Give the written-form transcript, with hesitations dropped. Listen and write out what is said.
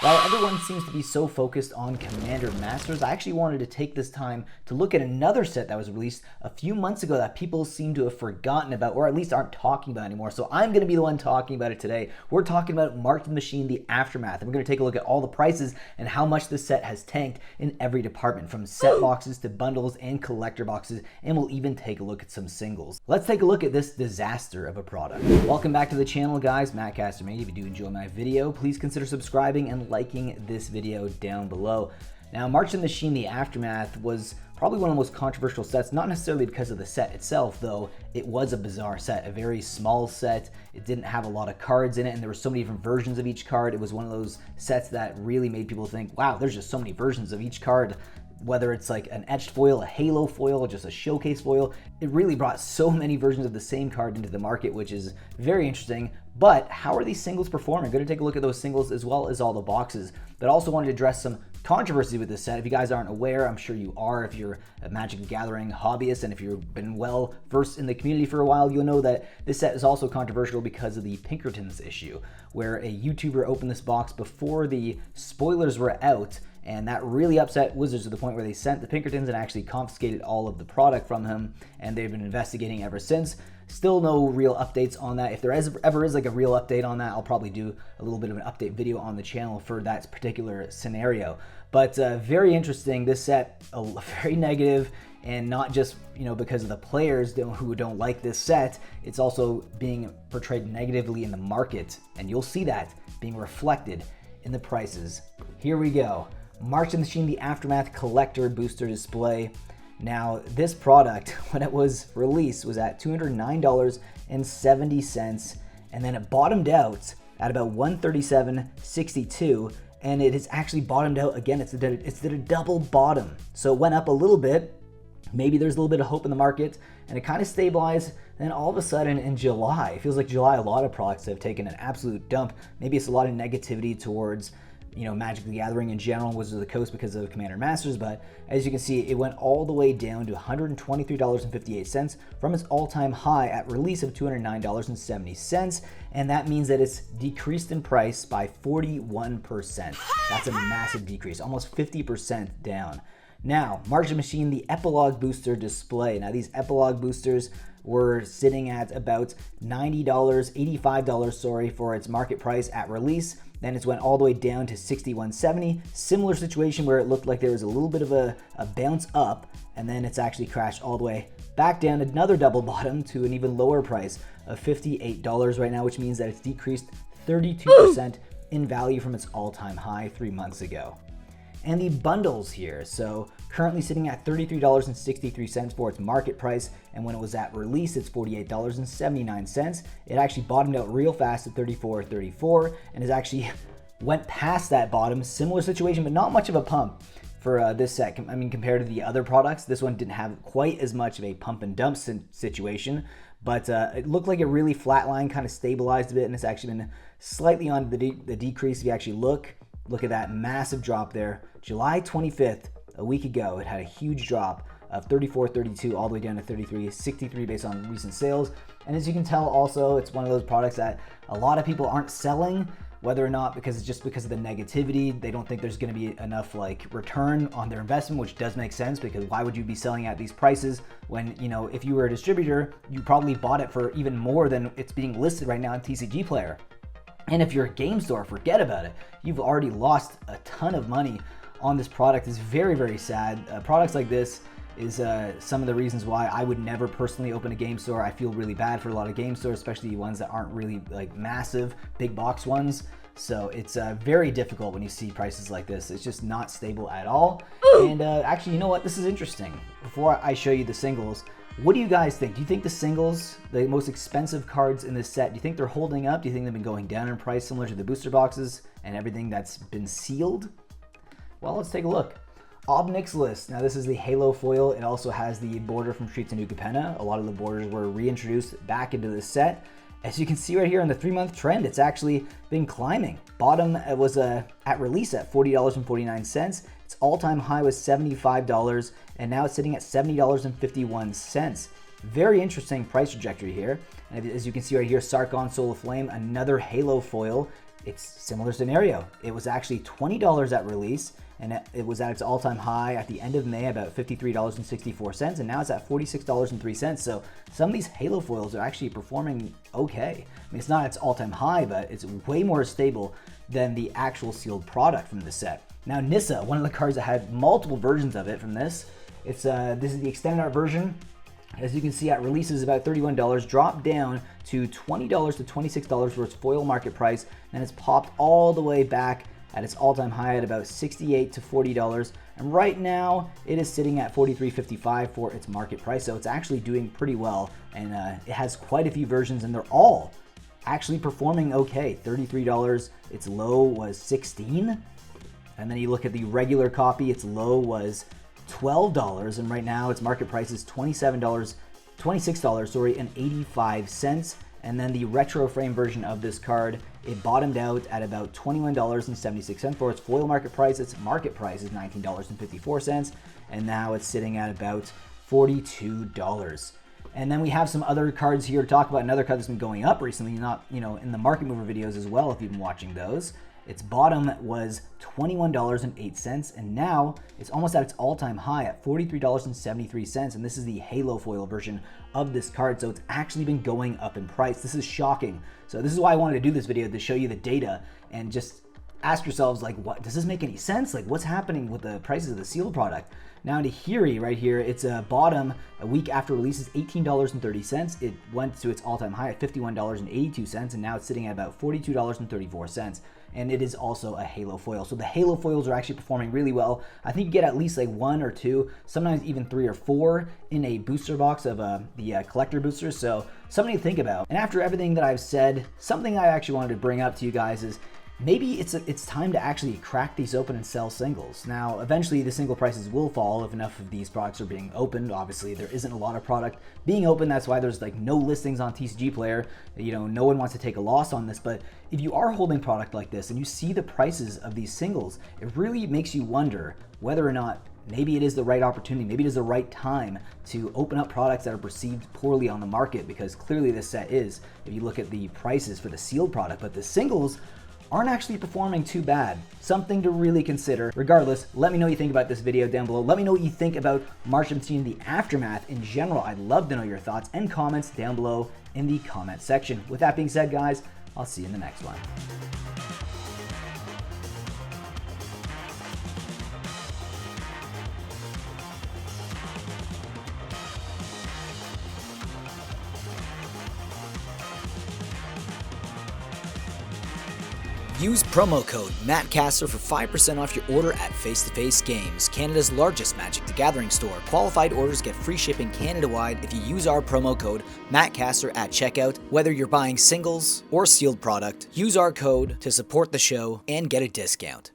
While everyone seems to be so focused on Commander Masters, I actually wanted to take this time to look at another set that was released a few months ago that people seem to have forgotten about, or at least aren't talking about anymore. So I'm going to be the one talking about it today. We're talking about March of the Machine, the Aftermath, and we're going to take a look at all the prices and how much this set has tanked in every department, from set boxes to bundles and collector boxes, and we'll even take a look at some singles. Let's take a look at this disaster of a product. Welcome back to the channel, guys. Mattcaster Mage. If you do enjoy my video, please consider subscribing and liking this video down below. Now, March of the Machine, the Aftermath was probably one of the most controversial sets, not necessarily because of the set itself, though it was a bizarre set, a very small set. It didn't have a lot of cards in it, and there were so many different versions of each card. It was one of those sets that really made people think, wow, there's just so many versions of each card. Whether it's like an etched foil, a halo foil, just a showcase foil, it really brought so many versions of the same card into the market, which is very interesting. But how are these singles performing? I'm going to take a look at those singles as well as all the boxes. But I also wanted to address some controversy with this set. If you guys aren't aware, I'm sure you are if you're a Magic the Gathering hobbyist, and if you've been well versed in the community for a while, you'll know that this set is also controversial because of the Pinkertons issue, where a YouTuber opened this box before the spoilers were out, and that really upset Wizards to the point where they sent the Pinkertons and actually confiscated all of the product from him, and they've been investigating ever since. Still no real updates on that. If there ever is like a real update on that, I'll probably do a little bit of an update video on the channel for that particular scenario. But very interesting, this set, very negative, and not just because of the players who don't like this set, it's also being portrayed negatively in the market, and you'll see that being reflected in the prices. Here we go. March of the Machine, the Aftermath Collector Booster Display. Now, this product, when it was released, was at $209.70, and then it bottomed out at about $137.62, and it has actually bottomed out again. It's did a double bottom. So it went up a little bit. Maybe there's a little bit of hope in the market, and it kind of stabilized. Then all of a sudden in July, it feels like July, a lot of products have taken an absolute dump. Maybe it's a lot of negativity towards Magic the Gathering in general, Wizards of the Coast, because of Commander Masters, but as you can see, it went all the way down to $123.58 from its all-time high at release of $209.70, and that means that it's decreased in price by 41%. That's a massive decrease, almost 50% down. Now, March of the Machine, the Epilogue Booster Display. Now, these Epilogue boosters were sitting at about $85, sorry, for its market price at release. Then it went all the way down to $61.70. Similar situation where it looked like there was a little bit of a bounce up, and then it's actually crashed all the way back down, another double bottom to an even lower price of $58 right now, which means that it's decreased 32% in value from its all-time high 3 months ago. And the bundles here, so currently sitting at $33.63 for its market price, and when it was at release, it's $48.79. It actually bottomed out real fast at $34.34, and has actually went past that bottom. Similar situation, but not much of a pump for this set. I mean, compared to the other products, this one didn't have quite as much of a pump and dump situation, but it looked like it really flatlined, kind of stabilized a bit, and it's actually been slightly on the decrease. If you actually look at that massive drop there. July 25th, a week ago, it had a huge drop of $34.32 all the way down to $33.63 based on recent sales. And as you can tell also, it's one of those products that a lot of people aren't selling, whether or not because of the negativity. They don't think there's going to be enough return on their investment, which does make sense, because why would you be selling at these prices when, if you were a distributor, you probably bought it for even more than it's being listed right now on TCG Player. And if you're a game store, forget about it. You've already lost a ton of money on this product. It's very, very sad. Products like this is some of the reasons why I would never personally open a game store. I feel really bad for a lot of game stores, especially ones that aren't really massive, big box ones. So it's very difficult when you see prices like this. It's just not stable at all. And actually, you know what? This is interesting. Before I show you the singles, what do you guys think? Do you think the singles, the most expensive cards in this set, do you think they're holding up? Do you think they've been going down in price similar to the booster boxes and everything that's been sealed? Well, let's take a look. Obnick's List. Now, this is the Halo foil. It also has the border from Streets of New Capenna. A lot of the borders were reintroduced back into this set. As you can see right here on the 3-month trend, it's actually been climbing. Bottom was at release at $40.49. Its all-time high was $75, and now it's sitting at $70.51. Very interesting price trajectory here. And as you can see right here, Sarkon Soul of Flame, another Halo foil. it's similar scenario. It was actually $20 at release, and it was at its all-time high at the end of May, about $53.64, and now it's at $46.03. So some of these Halo foils are actually performing okay. I mean, it's not its all-time high, but it's way more stable than the actual sealed product from the set. Now Nissa, one of the cards that had multiple versions of it from this, this is the extended art version. As you can see, at release is about $31, dropped down to $20 to $26 for its foil market price, and it's popped all the way back at its all-time high at about $68 to $40, and right now it is sitting at $43.55 for its market price, so it's actually doing pretty well, and it has quite a few versions, and they're all actually performing okay. $33, its low was $16, and then you look at the regular copy, its low was $12, and right now its market price is $26.85. And then the retro frame version of this card, it bottomed out at about $21.76 for its foil market price. Its market price is $19.54, and now it's sitting at about $42. And then we have some other cards here to talk about. Another card that's been going up recently, not in the market mover videos as well, if you've been watching those. Its bottom was $21.08, and now it's almost at its all-time high at $43.73, and this is the Halo foil version of this card, so it's actually been going up in price. This is shocking. So this is why I wanted to do this video, to show you the data and just ask yourselves, like, what does this make any sense? Like, what's happening with the prices of the sealed product? Now to Hiri right here, its bottom a week after release is $18.30. It went to its all-time high at $51.82, and now it's sitting at about $42.34. And it is also a Halo foil. So the Halo foils are actually performing really well. I think you get at least like 1 or 2, sometimes even 3 or 4 in a booster box of the collector boosters. So something to think about. And after everything that I've said, something I actually wanted to bring up to you guys is maybe it's time to actually crack these open and sell singles. Now, eventually the single prices will fall if enough of these products are being opened. Obviously, there isn't a lot of product being opened. That's why there's like no listings on TCG Player. No one wants to take a loss on this. But if you are holding product like this and you see the prices of these singles, it really makes you wonder whether or not maybe it is the right opportunity, maybe it is the right time to open up products that are perceived poorly on the market, because clearly this set is, if you look at the prices for the sealed product, but the singles aren't actually performing too bad. Something to really consider. Regardless, let me know what you think about this video down below. Let me know what you think about March 17, the aftermath in general. I'd love to know your thoughts and comments down below in the comment section. With that being said, guys, I'll see you in the next one. Use promo code Mattcaster for 5% off your order at Face to Face Games, Canada's largest Magic the Gathering store. Qualified orders get free shipping Canada-wide if you use our promo code Mattcaster at checkout. Whether you're buying singles or sealed product, use our code to support the show and get a discount.